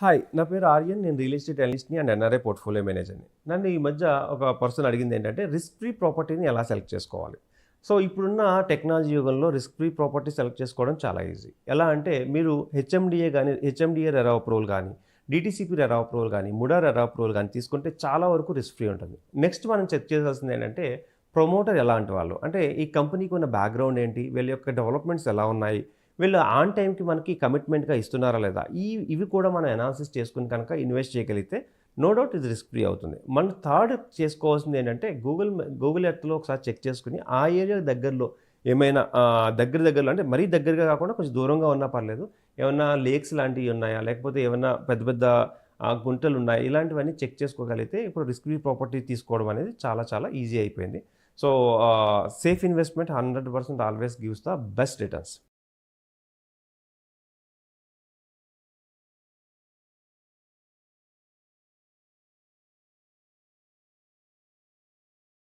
Hi! నా పేరు ఆర్యన్. నేను రియల్ ఎస్టేట్ అనలిస్ట్‌ని అండ్ ఎన్ఆర్ఐ పోర్ట్‌ఫోలియో మేనేజర్‌ని. నన్ను ఈ మధ్య ఒక పర్సన్ అడిగిందేంటంటే, రిస్క్ ఫ్రీ ప్రాపర్టీని ఎలా సెలెక్ట్ చేసుకోవాలి? సో, ఇప్పుడున్న టెక్నాలజీ యుగంలో రిస్క్ ఫ్రీ ప్రాపర్టీ సెలెక్ట్ చేసుకోవడం చాలా ఈజీ. ఎలా అంటే, మీరు హెచ్ఎండిఏ రెరా అప్రూవల్ గానీ, డీటీసీపీ రెరా అప్రూవల్ గానీ, ముడా రెరా అప్రూవల్ గానీ తీసుకుంటే చాలా వరకు రిస్క్ ఫ్రీ ఉంటుంది. నెక్స్ట్ మనం చెక్ చేయాల్సింది ఏంటంటే, ప్రమోటర్ ఎలాంటి వాళ్ళు? అంటే, ఈ కంపెనీకి ఉన్న బ్యాక్‌గ్రౌండ్ ఏంటి? వీళ్ళ యొక్క డెవలప్‌మెంట్స్ ఎలా ఉన్నాయి? వీళ్ళు ఆన్ టైంకి మనకి కమిట్మెంట్‌గా ఇస్తున్నారా లేదా? ఇవి కూడా మనం అనాలిసిస్ చేసుకొని కనుక ఇన్వెస్ట్ చేయగలిగితే నో డౌట్ ఇది రిస్క్ ఫ్రీ అవుతుంది. మనం థర్డ్ చేసుకోవాల్సింది ఏంటంటే గూగుల్ ఎర్త్‌లో ఒకసారి చెక్ చేసుకొని ఆ ఏరియా దగ్గరలో ఏమైనా దగ్గరలో అంటే మరీ దగ్గరగా కాకుండా కొంచెం దూరంగా ఉన్నా పర్లేదు. ఏమన్నా లేక్స్ లాంటివి ఉన్నాయా? లేకపోతే ఏమన్నా పెద్ద పెద్ద గుంటలున్నాయా? ఇలాంటివన్నీ చెక్ చేసుకోగలిగితే ఇప్పుడు రిస్క్ ఫ్రీ ప్రాపర్టీ తీసుకోవడం అనేది చాలా చాలా ఈజీ అయిపోయింది. So, safe investment 100% always gives the best returns.